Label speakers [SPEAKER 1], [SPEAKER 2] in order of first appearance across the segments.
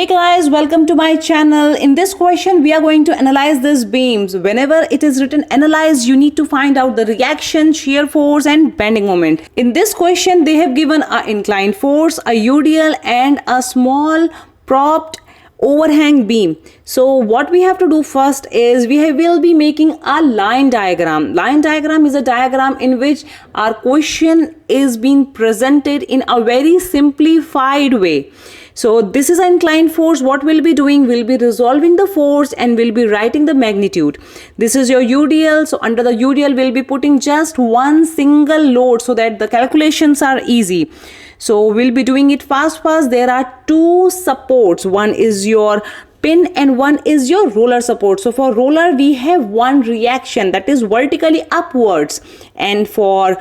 [SPEAKER 1] Hey guys, welcome to my channel. In this question, we are going to analyze these beams. Whenever it is written analyze, you need to find out the reaction, shear force and bending moment. In this question, they have given an inclined force, a UDL and a small propped overhang beam. So what we have to do first is will be making a line diagram. Line diagram is a diagram in which our question is being presented in a very simplified way. So this is an inclined force. What we'll be doing, we'll be resolving the force and we'll be writing the magnitude. This is your UDL. So under the UDL, we'll be putting just one single load so that the calculations are easy. So we'll be doing it fast. There are two supports. One is your pin and one is your roller support. So for roller, we have one reaction that is vertically upwards. And for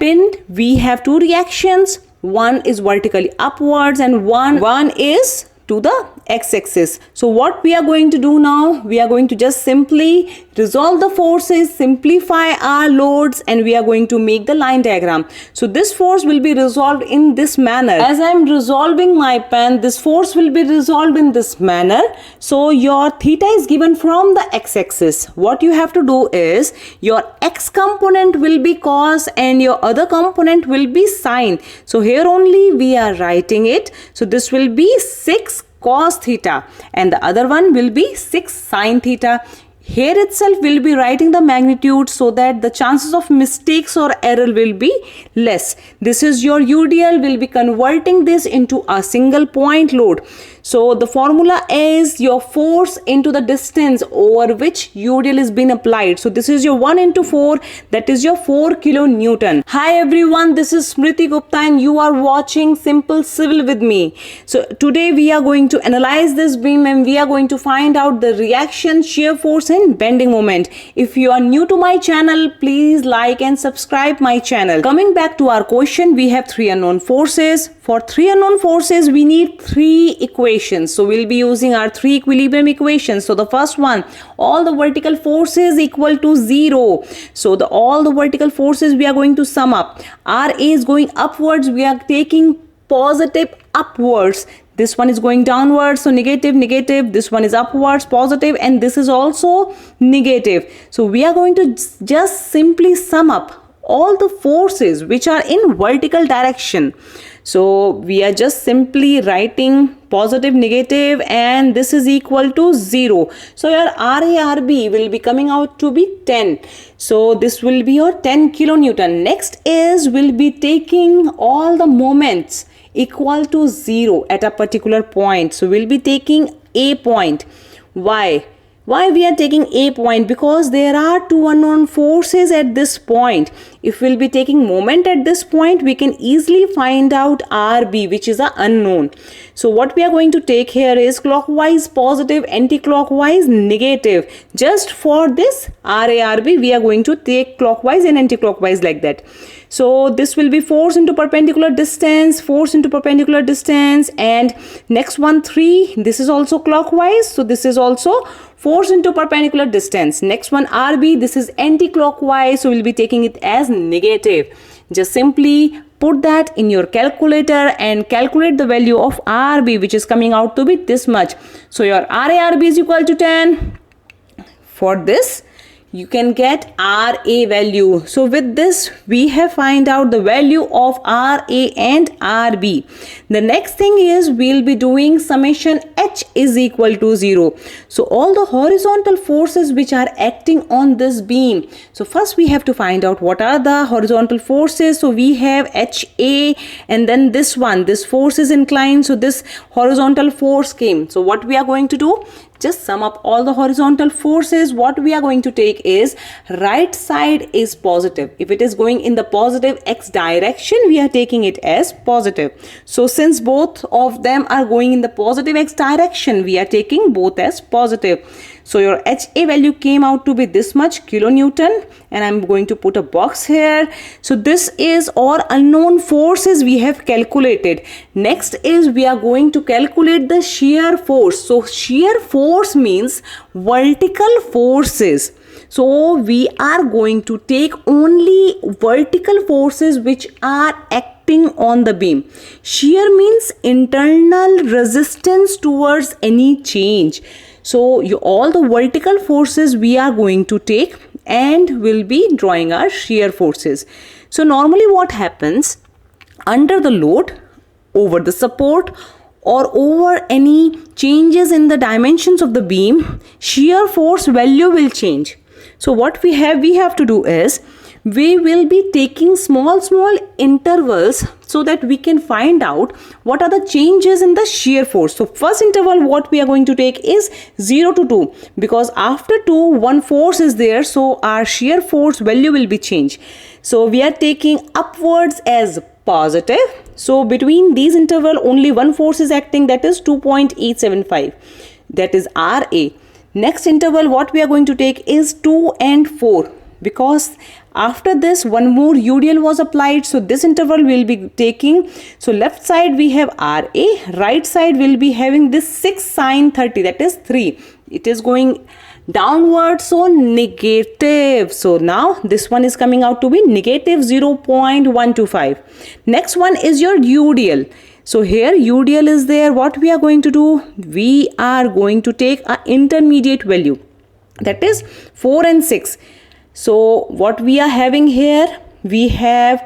[SPEAKER 1] pin, we have two reactions. One is vertically upwards and one is to the x-axis. So what we are going to do now, we are going to just simply resolve the forces, simplify our loads, and we are going to make the line diagram. So this force will be resolved in this manner. As I am resolving my pen, this force will be resolved in this manner. So your theta is given from the x-axis. What you have to do is your x component will be cos and your other component will be sine. So here only we are writing it. So this will be 6 cos theta and the other one will be 6 sin theta. Here itself we'll be writing the magnitude so that the chances of mistakes or error will be less. This is your UDL. We'll be converting this into a single point load. So the formula is your force into the distance over which UDL is being applied. So this is your 1 into 4, that is your 4 kilonewton. Hi everyone, this is Smriti Gupta and you are watching Simple Civil with me. So today we are going to analyze this beam and we are going to find out the reaction, shear force and bending moment. If you are new to my channel, please like and subscribe my channel. Coming back to our question, we have 3 unknown forces. For 3 unknown forces, we need 3 equations. So we'll be using our 3 equilibrium equations. So the first one, all the vertical forces equal to 0. So all the vertical forces we are going to sum up. RA is going upwards. We are taking positive upwards. This one is going downwards, so negative, negative. This one is upwards, positive, and this is also negative. So we are going to just simply sum up all the forces which are in vertical direction. So we are just simply writing positive, negative, and this is equal to 0. So your RARB will be coming out to be 10. So this will be your 10 kilonewton. Next is we'll be taking all the moments equal to 0 at a particular point. So we'll be taking a point. Why we are taking a point? Because there are 2 unknown forces at this point. If we'll be taking moment at this point, we can easily find out RB, which is a unknown. So what we are going to take here is clockwise positive, anti-clockwise negative. Just for this RARB, we are going to take clockwise and anti-clockwise like that. So this will be force into perpendicular distance, force into perpendicular distance, and next one 3. This is also clockwise. So this is also force into perpendicular distance. Next one RB, this is anti-clockwise. So we'll be taking it as negative. Just simply put that in your calculator and calculate the value of RB, which is coming out to be this much. So your RARB is equal to 10. For this, you can get RA value. So with this, we have find out the value of RA and RB. The next thing is we'll be doing summation H is equal to 0. So all the horizontal forces which are acting on this beam. So first we have to find out what are the horizontal forces. So we have HA and then this one, this force is inclined. So this horizontal force came. So what we are going to do? Just sum up all the horizontal forces. What we are going to take is right side is positive. If it is going in the positive x direction, we are taking it as positive. So since both of them are going in the positive x direction, we are taking both as positive. So your HA value came out to be this much kilonewton, and I'm going to put a box here. So this is all unknown forces we have calculated. Next is we are going to calculate the shear force. So shear force means vertical forces. So we are going to take only vertical forces which are acting acting on the beam. Shear means internal resistance towards any change. So all the vertical forces we are going to take and will be drawing our shear forces. So normally what happens, under the load, over the support, or over any changes in the dimensions of the beam, shear force value will change. So what we have to do is, we will be taking small intervals so that we can find out what are the changes in the shear force. So first interval what we are going to take is 0 to 2, because after 2 one force is there, so our shear force value will be changed. So we are taking upwards as positive. So between these interval only one force is acting, that is 2.875, that is RA. Next interval what we are going to take is 2 and 4, because after this one more UDL was applied, so this interval will be taking. So left side we have RA, right side will be having this 6 sin 30, that is 3. It is going downward, so negative. So now this one is coming out to be negative 0.125. Next one is your UDL. So here UDL is there. What we are going to do, we are going to take an intermediate value, that is 4 and 6. So what we are having here, we have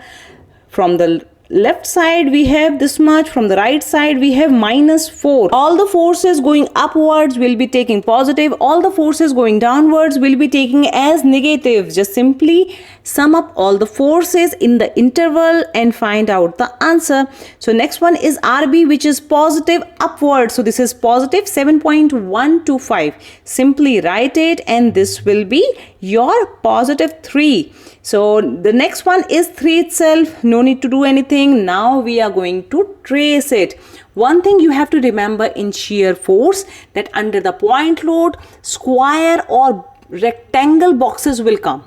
[SPEAKER 1] from the left side we have this much, from the right side we have -4. All the forces going upwards will be taking positive, all the forces going downwards will be taking as negative. Just simply sum up all the forces in the interval and find out the answer. So next one is RB, which is positive upward. So this is positive 7.125. Simply write it and this will be your positive 3. So the next one is 3 itself. No need to do anything. Now we are going to trace it. One thing you have to remember in shear force, that under the point load, square or rectangle boxes will come.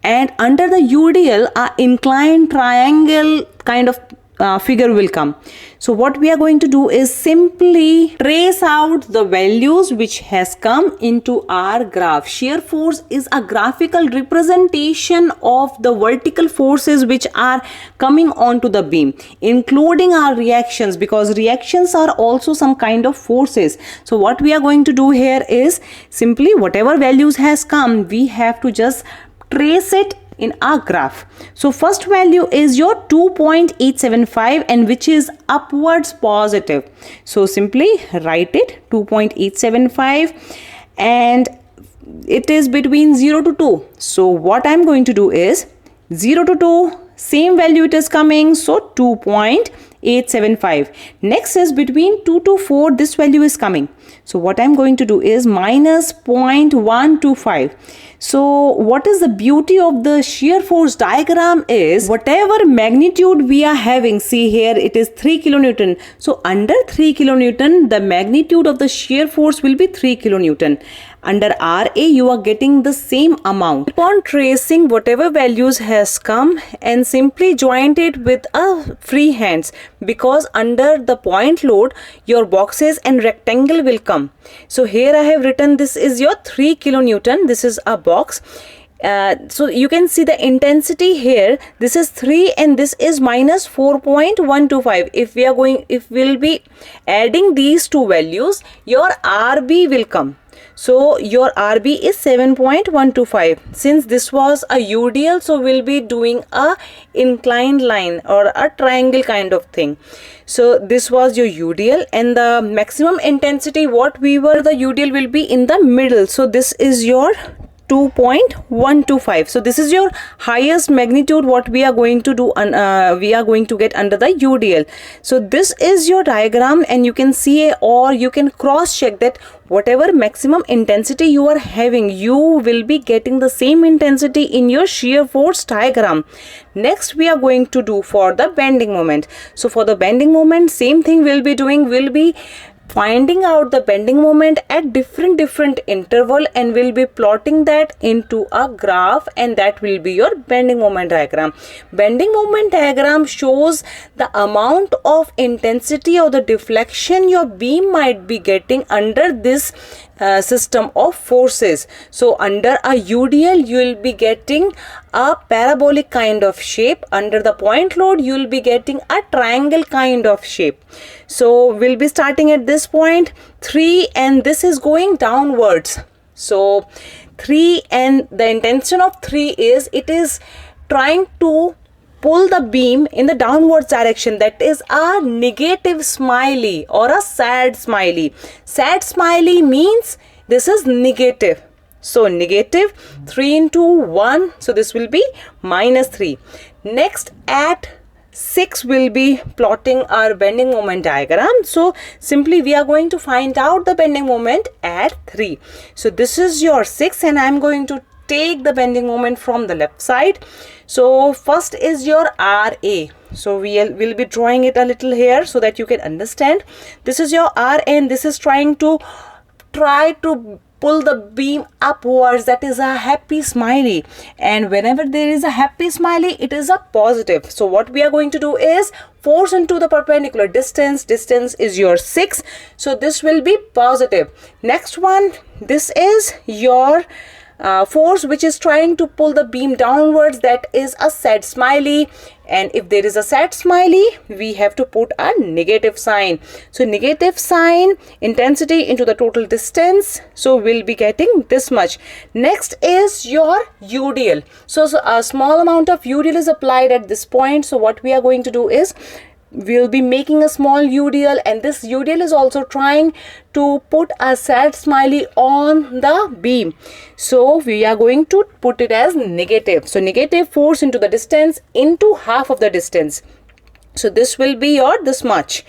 [SPEAKER 1] And under the UDL, a inclined triangle kind of figure will come. So what we are going to do is simply trace out the values which has come into our graph. Shear force is a graphical representation of the vertical forces which are coming onto the beam, including our reactions, because reactions are also some kind of forces. So what we are going to do here is simply whatever values has come, we have to just trace it in our graph. So first value is your 2.875, and which is upwards positive. So simply write it 2.875, and it is between 0 to 2. So what I'm going to do is 0 to 2, same value it is coming, so 2.875. Next is between 2 to 4, this value is coming. So what I'm going to do is minus 0.125. So what is the beauty of the shear force diagram is, whatever magnitude we are having, see here it is 3 kilonewton. So under 3 kilonewton, the magnitude of the shear force will be 3 kilonewton. Under RA, you are getting the same amount. Upon tracing whatever values has come and simply join it with a free hands, because under the point load, your boxes and rectangle will come. So here I have written this is your 3 kilonewton. This is a box. So you can see the intensity here. This is 3 and this is minus 4.125. If we'll be adding these two values, your RB will come. So your RB is 7.125. Since this was a UDL, so we'll be doing a inclined line or a triangle kind of thing. So this was your UDL, and the maximum intensity the UDL will be in the middle. So this is your 2.125. So this is your highest magnitude what we are going to do, and we are going to get under the UDL. So this is your diagram, and you can see or you can cross check that whatever maximum intensity you are having, you will be getting the same intensity in your shear force diagram. Next we are going to do for the bending moment. So for the bending moment, same thing we'll be doing. We'll be finding out the bending moment at different interval, and we'll be plotting that into a graph, and that will be your bending moment diagram. Bending moment diagram shows the amount of intensity or the deflection your beam might be getting under this system of forces. So under a UDL, you will be getting a parabolic kind of shape. Under the point load, you will be getting a triangle kind of shape. So we'll be starting at this point 3, and this is going downwards. So 3, and the intention of 3 is it is trying to pull the beam in the downwards direction. That is a negative smiley or a sad smiley. Sad smiley means this is negative. So negative 3 into 1. So this will be minus 3. Next at 6 will be plotting our bending moment diagram. So simply we are going to find out the bending moment at 3. So this is your 6, and I am going to take the bending moment from the left side. So first is your RA. So we'll be drawing it a little here so that you can understand. This is your RA, and this is try to pull the beam upwards. That is a happy smiley, and whenever there is a happy smiley, it is a positive. So what we are going to do is force into the perpendicular distance. Distance is your 6, so this will be positive. Next one, this is your force which is trying to pull the beam downwards. That is a sad smiley, and if there is a sad smiley, we have to put a negative sign. So negative sign, intensity into the total distance, so we'll be getting this much. Next is your UDL. So a small amount of UDL is applied at this point. So what we are going to do is we'll be making a small UDL, and this UDL is also trying to put a sad smiley on the beam. So we are going to put it as negative. So negative force into the distance into half of the distance. So this will be your this much.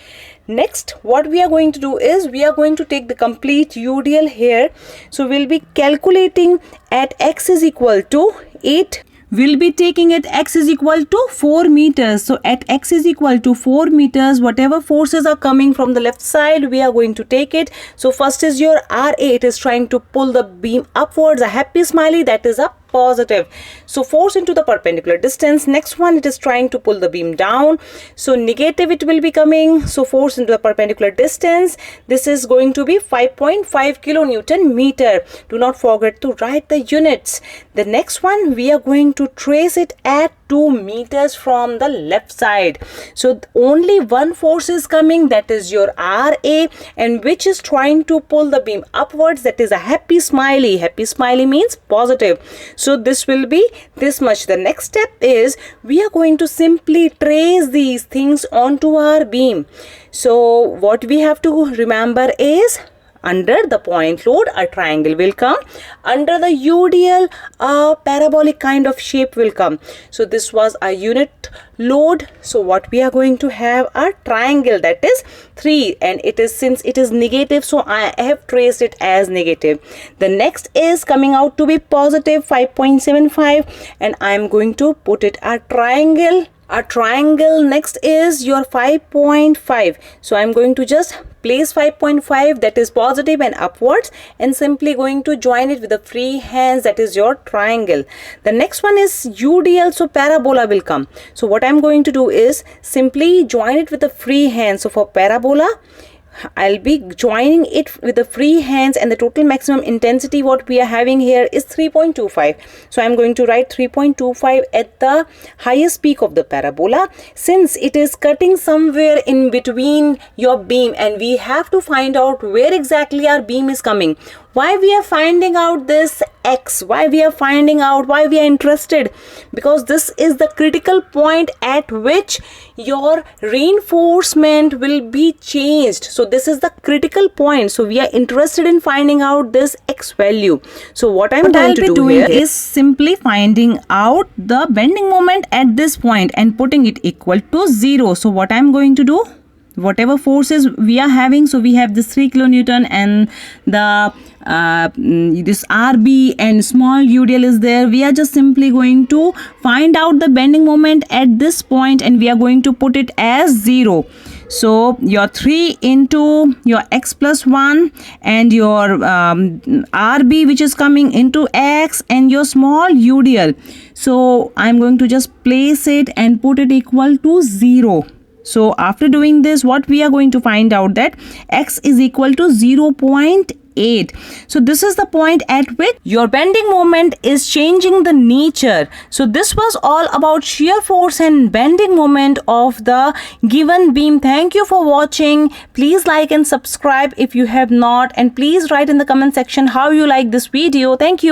[SPEAKER 1] Next, what we are going to do is we are going to take the complete UDL here. So we'll be calculating at x is equal to 8. We'll be taking at x is equal to 4 meters. So at x is equal to 4 meters, whatever forces are coming from the left side, we are going to take it. So first is your RA. It is trying to pull the beam upwards. A happy smiley, that is a positive. So force into the perpendicular distance. Next one, it is trying to pull the beam down. So negative it will be coming. So force into the perpendicular distance. This is going to be 5.5 kilonewton meter. Do not forget to write the units. The next one, we are going to trace it at 2 meters from the left side. So only one force is coming, that is your RA, and which is trying to pull the beam upwards. That is a happy smiley. Happy smiley means positive. So this will be this much. The next step is we are going to simply trace these things onto our beam. So what we have to remember is under the point load, a triangle will come. Under the UDL, a parabolic kind of shape will come. So this was a unit load. So what we are going to have a triangle, that is 3, and it is, since it is negative, so I have traced it as negative. The next is coming out to be positive 5.75, and I am going to put it a triangle. Next is your 5.5. So I'm going to just place 5.5, that is positive and upwards, and simply going to join it with the free hands, that is your triangle. The next one is UDL, so parabola will come. So what I'm going to do is simply join it with the free hands. So for parabola, I'll be joining it with the free hands, and the total maximum intensity what we are having here is 3.25. So I'm going to write 3.25 at the highest peak of the parabola, since it is cutting somewhere in between your beam, and we have to find out where exactly our beam is coming. Why we are finding out this x, why we are interested, because this is the critical point at which your reinforcement will be changed. So this is the critical point. So we are interested in finding out this x value. So what I'm going to do here is simply finding out the bending moment at this point and putting it equal to 0. So what I'm going to do, whatever forces we are having, so we have this 3 kilonewton and the this RB and small UDL is there. We are just simply going to find out the bending moment at this point, and we are going to put it as 0. So your 3 into your x plus 1 and your RB which is coming into x and your small UDL. So I'm going to just place it and put it equal to 0. So after doing this, what we are going to find out that x is equal to 0.8 8. So this is the point at which your bending moment is changing the nature. So this was all about shear force and bending moment of the given beam. Thank you for watching. Please like and subscribe if you have not, and please write in the comment section how you like this video. Thank you.